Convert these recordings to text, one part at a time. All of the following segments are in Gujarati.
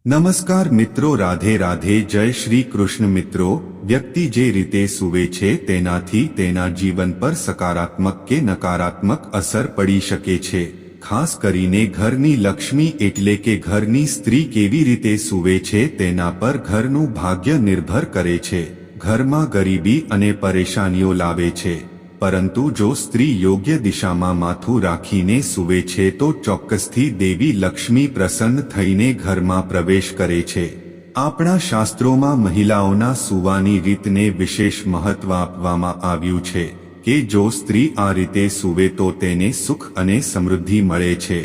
નમસ્કાર મિત્રો, રાધે રાધે, જય શ્રી કૃષ્ણ. મિત્રો, વ્યક્તિ જે રીતે સૂવે છે તેનાથી તેના જીવન પર સકારાત્મક કે નકારાત્મક અસર પડી શકે છે. ખાસ કરીને ઘરની લક્ષ્મી એટલે કે ઘરની સ્ત્રી કેવી રીતે સૂવે છે તેના પર ઘરનું ભાગ્ય નિર્ભર કરે છે. ઘરમાં ગરીબી અને પરેશાનીઓ લાવે છે, પરંતુ જો સ્ત્રી યોગ્ય દિશામાં માથું રાખીને સૂવે છે તો ચોક્કસથી દેવી લક્ષ્મી પ્રસન્ન થઈને ઘરમાં પ્રવેશ કરે છે. આપણા શાસ્ત્રોમાં મહિલાઓના સૂવાની રીતને વિશેષ મહત્વ આપવામાં આવ્યું છે કે જો સ્ત્રી આ રીતે સૂવે તો તેને સુખ અને સમૃદ્ધિ મળે છે.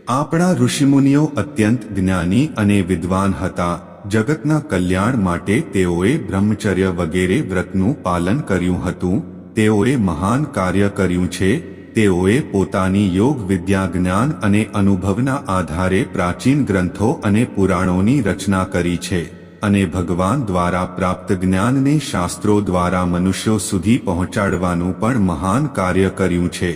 આપણા ઋષિમુનિઓ અત્યંત જ્ઞાની અને વિદ્વાન હતા. જગતના કલ્યાણ માટે તેઓએ બ્રહ્મચર્ય વગેરે વ્રતનું પાલન કર્યું હતું. તેઓએ મહાન કાર્ય કર્યું છે. તેઓએ પોતાની યોગ વિદ્યા, જ્ઞાન અને અનુભવના આધારે પ્રાચીન ગ્રંથો અને પુરાણોની રચના કરી છે અને ભગવાન દ્વારા પ્રાપ્ત જ્ઞાનને શાસ્ત્રો દ્વારા મનુષ્યો સુધી પહોંચાડવાનું પણ મહાન કાર્ય કર્યું છે.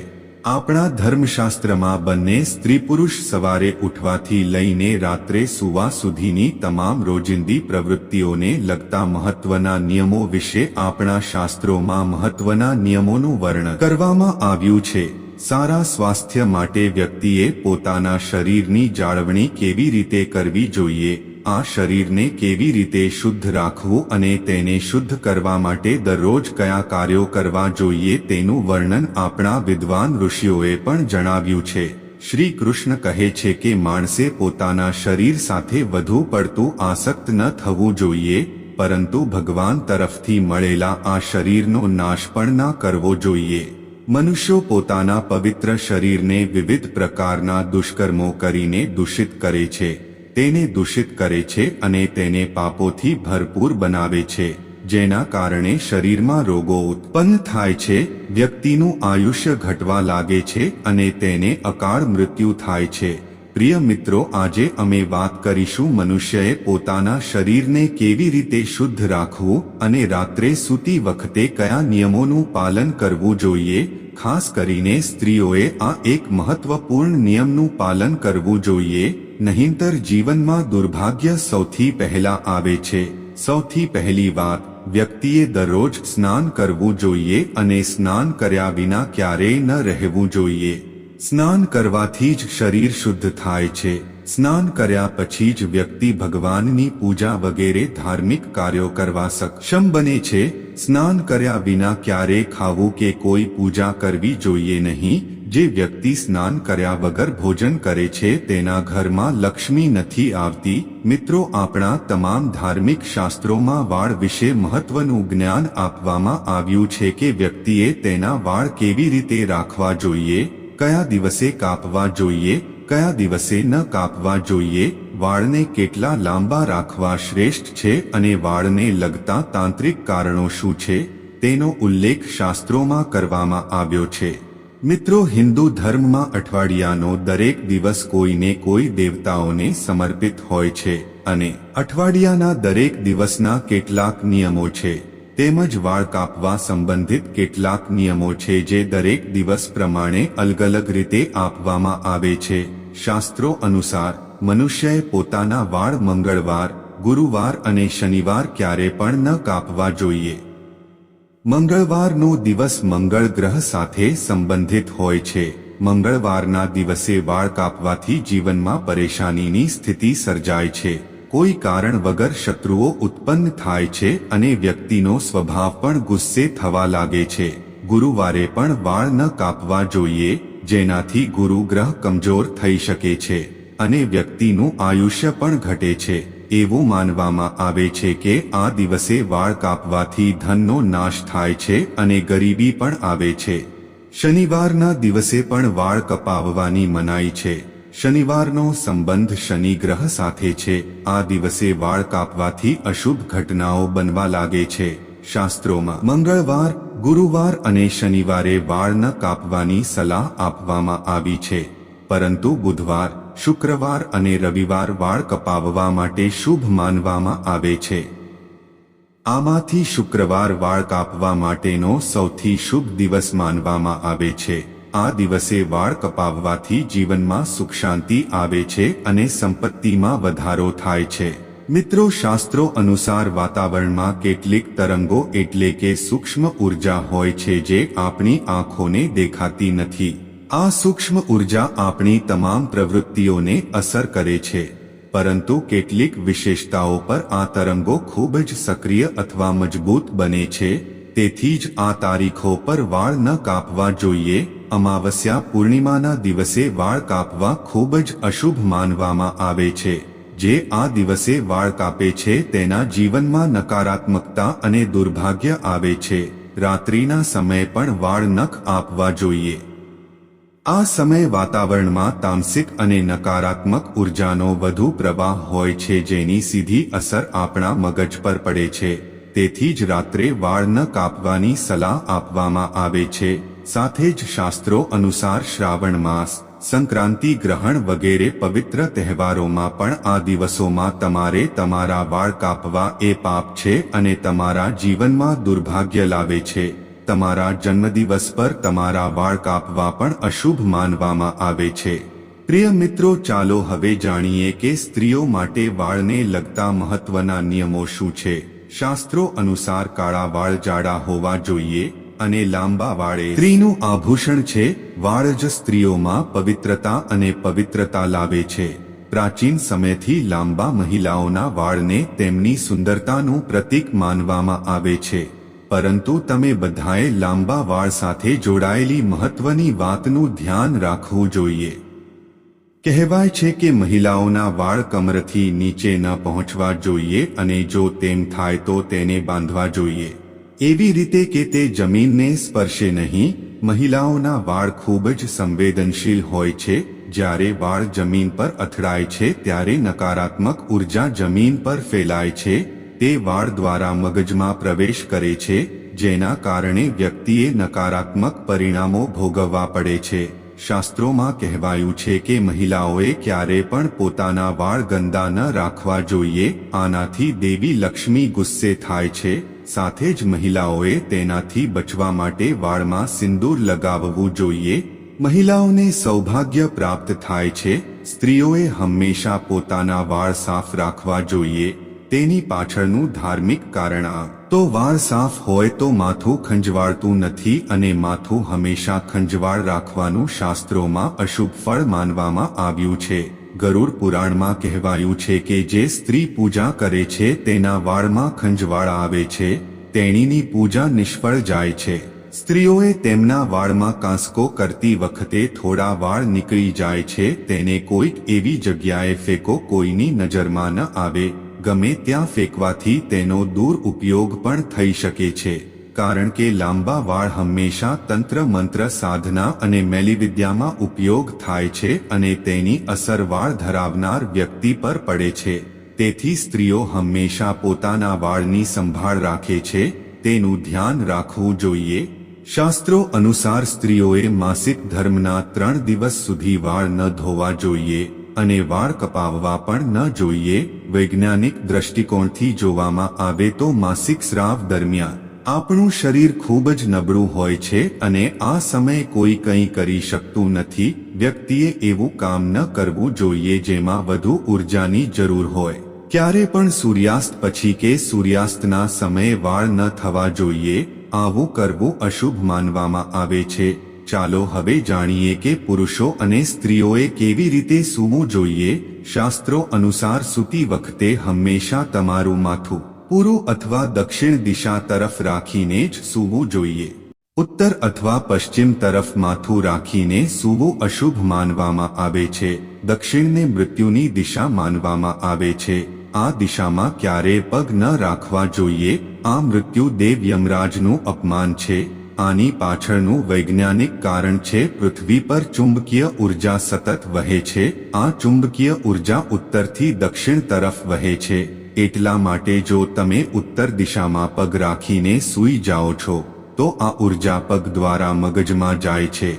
આપણા ધર્મશાસ્ત્રમાં બંને સ્ત્રી પુરુષ સવારે ઉઠવાથી લઈને રાત્રે સૂવા સુધીની તમામ રોજિંદી પ્રવૃત્તિઓને લગતા મહત્વના નિયમો વિશે આપણા શાસ્ત્રોમાં મહત્વના નિયમોનું વર્ણન કરવામાં આવ્યું છે. સારા સ્વાસ્થ્ય માટે વ્યક્તિએ પોતાના શરીરની જાળવણી કેવી રીતે કરવી જોઈએ, આ શરીરને કેવી રીતે શુદ્ધ રાખવું અને તેને શુદ્ધ કરવા માટે દરરોજ કયા કાર્યો કરવા જોઈએ તેનું વર્ણન આપણા વિદ્વાન ઋષિઓએ પણ જણાવ્યું છે. શ્રી કૃષ્ણ કહે છે કે માણસે પોતાના શરીર સાથે વધુ પડતું આસક્ત ન થવું જોઈએ, પરંતુ ભગવાન તરફથી મળેલા આ શરીરનો નાશ પણ ન કરવો જોઈએ. મનુષ્યો પોતાના પવિત્ર શરીરને વિવિધ પ્રકારના દુષ્કર્મો કરીને દૂષિત કરે છે, તેને દૂષિત કરે છે અને તેને પાપોથી ભરપૂર બનાવે છે, જેના કારણે શરીરમાં રોગો ઉત્પન્ન થાય છે, વ્યક્તિનું આયુષ્ય ઘટવા લાગે છે અને તેને અકાળ મૃત્યુ થાય છે. પ્રિય મિત્રો, આજે અમે વાત કરીશું મનુષ્યએ પોતાના શરીરને કેવી રીતે શુદ્ધ રાખવું અને રાત્રે સૂતી વખતે કયા નિયમોનું પાલન કરવું જોઈએ. ખાસ કરીને સ્ત્રીઓએ આ એક મહત્વપૂર્ણ નિયમનું પાલન કરવું જોઈએ, નહીંતર જીવનમાં દુર્ભાગ્ય સૌથી પહેલા આવે છે. સૌથી પહેલી વાત, વ્યક્તિએ દરરોજ સ્નાન કરવું જોઈએ અને સ્નાન કર્યા વિના ક્યારેય ન રહેવું જોઈએ. સ્નાન કરવાથી જ શરીર શુદ્ધ થાય છે. સ્નાન કર્યા પછી જ વ્યક્તિ ભગવાનની પૂજા વગેરે ધાર્મિક કાર્યો કરવા સક્ષમ બને છે. સ્નાન કર્યા વિના ક્યારેય ખાવું કે કોઈ પૂજા કરવી જોઈએ નહીં. જે વ્યક્તિ સ્નાન કર્યા વગર ભોજન કરે છે તેના ઘરમાં લક્ષ્મી નથી આવતી. મિત્રો, આપણા તમામ ધાર્મિક શાસ્ત્રોમાં વાળ વિશે મહત્વનું જ્ઞાન આપવામાં આવ્યું છે કે વ્યક્તિએ તેના વાળ કેવી રીતે રાખવા જોઈએ, કયા દિવસે કાપવા જોઈએ, કયા દિવસે ન કાપવા જોઈએ, વાળને કેટલા લાંબા રાખવા શ્રેષ્ઠ છે અને વાળને લગતા તાંત્રિક કારણો શું છે તેનો ઉલ્લેખ શાસ્ત્રોમાં કરવામાં આવ્યો છે. મિત્રો, હિન્દુ ધર્મમાં અઠવાડિયાનો દરેક દિવસ કોઈને કોઈ દેવતાઓને સમર્પિત હોય છે અને અઠવાડિયાના દરેક દિવસના કેટલાક નિયમો છે. તેમજ વાળ કાપવા સંબંધિત કેટલાક નિયમો છે જે દરેક દિવસ પ્રમાણે અલગ અલગ રીતે આપવામાં આવે છે. શાસ્ત્રો અનુસાર મનુષ્યએ પોતાના વાળ મંગળવાર, ગુરુવાર અને શનિવાર ક્યારે પણ ન કાપવા જોઈએ. મંગળવારનો દિવસ મંગળ ગ્રહ સાથે સંબંધિત હોય છે. મંગળવારના દિવસે વાળ કાપવાથી જીવનમાં પરેશાનીની સ્થિતિ સર્જાય છે. કોઈ કારણ વગર શત્રુઓ ઉત્પન્ન થાય છે અને વ્યક્તિનો સ્વભાવ પણ ગુસ્સે થવા લાગે છે. ગુરુવારે પણ વાળ ન કાપવા જોઈએ, જેનાથી ગુરુ ગ્રહ કમજોર થઈ શકે છે અને વ્યક્તિનું આયુષ્ય પણ ઘટે છે. એવું માનવામાં આવે છે કે આ દિવસે વાળ કાપવાથી ધનનો નાશ થાય છે અને ગરીબી પણ આવે છે. શનિવારના દિવસે પણ વાળ કપાવવાની મનાઈ છે. શનિવારનો સંબંધ શનિ ગ્રહ સાથે છે. આ દિવસે વાળ કાપવાથી અશુભ ઘટનાઓ બનવા લાગે છે. શાસ્ત્રોમાં મંગળવાર, ગુરુવાર અને શનિવારે વાળ ન કાપવાની સલાહ આપવામાં આવી છે, પરંતુ બુધવાર, શુક્રવાર અને રવિવાર વાળ કપાવવા માટે શુભ માનવામાં આવે છે. આમાંથી શુક્રવાર વાળ કાપવા માટેનો સૌથી શુભ દિવસ માનવામાં આવે છે. આ દિવસે વાળ કપાવવાથી જીવનમાં સુખ શાંતિ આવે છે અને સંપત્તિમાં વધારો થાય છે। મિત્રો, શાસ્ત્રો અનુસાર વાતાવરણમાં કેટલીક તરંગો એટલે કે સૂક્ષ્મ ઉર્જા હોય છે જે આપણી આંખોને દેખાતી નથી। આ સૂક્ષ્મ ઉર્જા આપણી તમામ પ્રવૃત્તિઓને અસર કરે છે, પરંતુ કેટલીક વિશેષતાઓ પર આ તરંગો ખૂબ જ સક્રિય અથવા મજબૂત બને છે। તેથી જ આ તારીખો પર વાળ ન કાપવા જોઈએ। અમાવસ્યા પૂર્ણિમાના દિવસે વાળ કાપવા ખૂબ જ અશુભ માનવામાં આવે છે। જે આ દિવસે વાળ કાપે છે તેના જીવનમાં નકારાત્મકતા અને દુર્ભાગ્ય આવે છે। રાત્રિના સમયે પણ વાળ નખ આપવા જોઈએ। આ સમય વાતાવરણમાં તામસિક અને નકારાત્મક ઉર્જાનો વધુ પ્રવાહ હોય છે, જેની સીધી અસર આપણા મગજ પર પડે છે। તેથી જ રાત્રે વાળ ન કાપવાની સલાહ આપવામાં આવે છે। સાથે જ શાસ્ત્રો અનુસાર શ્રાવણ માસ, સંક્રાંતિ, ગ્રહણ વગેરે પવિત્ર તહેવારોમાં પણ આ દિવસોમાં તમારે તમારા વાળ કાપવા એ પાપ છે અને તમારા જીવનમાં દુર્ભાગ્ય લાવે છે। તમારા જન્મદિવસ પર તમારા વાળ કાપવા પણ અશુભ માનવામાં આવે છે। પ્રિય મિત્રો, ચાલો હવે જાણીએ કે સ્ત્રીઓ માટે વાળને લગતા મહત્વના નિયમો શું છે। શાસ્ત્રો અનુસાર કાળા વાળ જાડા હોવા જોઈએ અને લાંબા વાળ એ સ્ત્રીનું આભૂષણ છે। વાળ જ સ્ત્રીઓમાં પવિત્રતા અને પવિત્રતા લાવે છે। પ્રાચીન સમયથી લાંબા મહિલાઓના વાળને તેમની સુંદરતાનું પ્રતીક માનવામાં આવે છે। પરંતુ તમે બધાએ લાંબા વાળ સાથે જોડાયેલી મહત્વની વાતનું ધ્યાન રાખવું જોઈએ। કહેવાય છે કે મહિલાઓના વાળ કમરથી નીચે ન પહોંચવા જોઈએ અને જો તેમ થાય તો તેને બાંધવા જોઈએ, એવી રીતે કે તે જમીનને સ્પર્શે નહીં। મહિલાઓના વાળ ખૂબ જ સંવેદનશીલ હોય છે। જ્યારે વાળ જમીન પર અથડાય છે ત્યારે નકારાત્મક ઉર્જા જમીન પર ફેલાય છે। તે વાળ દ્વારા મગજમાં પ્રવેશ કરે છે, જેના કારણે વ્યક્તિએ નકારાત્મક પરિણામો ભોગવવા પડે છે। શાસ્ત્રોમાં કહેવાયું છે કે મહિલાઓએ ક્યારે પણ પોતાના વાળ ગંદા ન રાખવા જોઈએ। આનાથી દેવી લક્ષ્મી ગુસ્સે થાય છે। સાથે જ મહિલાઓએ તેનાથી બચવા માટે વાળમાં સિંદૂર લગાવવું જોઈએ। મહિલાઓને સૌભાગ્ય પ્રાપ્ત થાય છે। સ્ત્રીઓએ હંમેશા પોતાના વાળ સાફ રાખવા જોઈએ। તેની પાછળનું ધાર્મિક કારણ આ તો વાળ સાફ હોય તો માથું ખંજવાળતું નથી અને માથું હંમેશા ખંજવાળ રાખવાનું શાસ્ત્રોમાં અશુભ ફળ માનવામાં આવ્યું છે। ગરુડ પુરાણમાં કહેવાયું છે કે જે સ્ત્રી પૂજા કરે છે તેના વાળમાં ખંજવાળ આવે છે, તેણીની પૂજા નિષ્ફળ જાય છે। સ્ત્રીઓએ તેમના વાળમાં કાંસકો કરતી વખતે થોડા વાળ નીકળી જાય છે તેને કોઈક એવી જગ્યાએ ફેંકો કોઈની નજરમાં ન આવે। ગમે ત્યાં ફેંકવાથી તેનો દુરુપયોગ પણ થઈ શકે છે, કારણ કે લાંબા વાળ હંમેશા તંત્ર મંત્ર સાધના અને મેલીવિદ્યામાં ઉપયોગ થાય છે અને તેની અસર વાળ ધરાવનાર વ્યક્તિ પર પડે છે। તેથી સ્ત્રીઓ હંમેશા પોતાના વાળની સંભાળ રાખે છે, તેનું ધ્યાન રાખવું જોઈએ। શાસ્ત્રો અનુસાર સ્ત્રીઓએ માસિક ધર્મના 3 દિવસ સુધી વાળ ન ધોવા જોઈએ અને વાળ કપાવવા પણ ન જોઈએ। વૈજ્ઞાનિક દ્રષ્ટિકોણથી જોવામાં આવે તો માસિક સ્રાવ દરમિયાન આપણું શરીર ખૂબ જ નબળું હોય છે અને આ સમયે કોઈ કંઈ કરી શકતું નથી। વ્યક્તિએ એવું કામ ન કરવું જોઈએ જેમાં વધુ ઉર્જાની જરૂર હોય। ક્યારે પણ સૂર્યાસ્ત પછી કે સૂર્યાસ્તના સમયે વાળ ન થવા જોઈએ। આવું કરવું અશુભ માનવામાં આવે છે। ચાલો હવે જાણીએ કે પુરુષો અને સ્ત્રીઓએ કેવી રીતે સૂવું જોઈએ। શાસ્ત્રો અનુસાર સૂતી વખતે હંમેશા તમારું માથું પૂર્વ અથવા દક્ષિણ દિશા તરફ રાખીને જ સૂવું જોઈએ। ઉત્તર અથવા પશ્ચિમ તરફ માથું રાખીને સૂવું અશુભ માનવામાં આવે છે। દક્ષિણને મૃત્યુની દિશા માનવામાં આવે છે। આ દિશામાં ક્યારેય પગ ન રાખવા જોઈએ। આ મૃત્યુ દેવ યમરાજનું અપમાન છે। આની પાછળનું વૈજ્ઞાનિક કારણ છે પૃથ્વી પર ચુંબકીય ઉર્જા સતત વહે છે। આ ચુંબકીય ઉર્જા ઉત્તરથી દક્ષિણ તરફ વહે છે। એટલા માટે જો તમે ઉત્તર દિશામાં પગ રાખીને સૂઈ જાઓ છો તો આ ઉર્જા પગ દ્વારા મગજમાં જાય છે।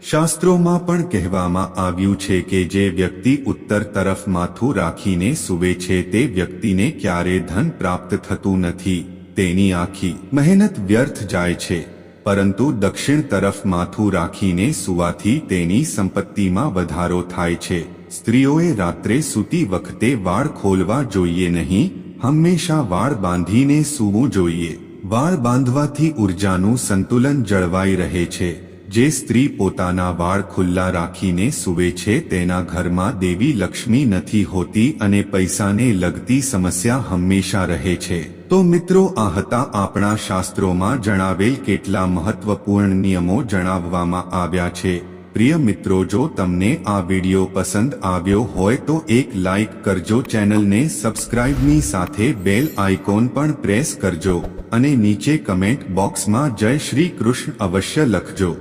શાસ્ત્રોમાં પણ કહેવામાં આવ્યું છે કે જે વ્યક્તિ ઉત્તર તરફ માથું રાખીને સૂવે છે તે વ્યક્તિને ક્યારે ધન પ્રાપ્ત થતું નથી। તેની આખી મહેનત વ્યર્થ જાય છે। પરંતુ દક્ષિણ તરફ માથું રાખીને સૂવાથી તેની સંપત્તિમાં વધારો થાય છે. સ્ત્રીઓએ રાત્રે સૂતી વખતે વાળ ખોલવા જોઈએ નહીં, હંમેશા વાળ બાંધીને સૂવું જોઈએ. વાળ બાંધવાથી ઉર્જાનું સંતુલન જળવાઈ રહે છે. જે સ્ત્રી પોતાના વાળ ખુલ્લા રાખીને સૂવે છે તેના ઘરમાં દેવી લક્ષ્મી નથી હોતી અને પૈસાને લગતી સમસ્યા હંમેશા રહે છે. તો મિત્રો, આ હતા આપણા શાસ્ત્રોમાં જણાવેલ કેટલા મહત્વપૂર્ણ નિયમો જણાવવામાં આવ્યા છે. પ્રિય મિત્રો, જો તમને આ વિડિયો પસંદ આવ્યો હોય તો એક લાઈક કરજો, ચેનલને સબસ્ક્રાઇબની સાથે બેલ આઇકોન પણ પ્રેસ કરજો અને નીચે કમેન્ટ બોક્સમાં જય શ્રી કૃષ્ણ અવશ્ય લખજો.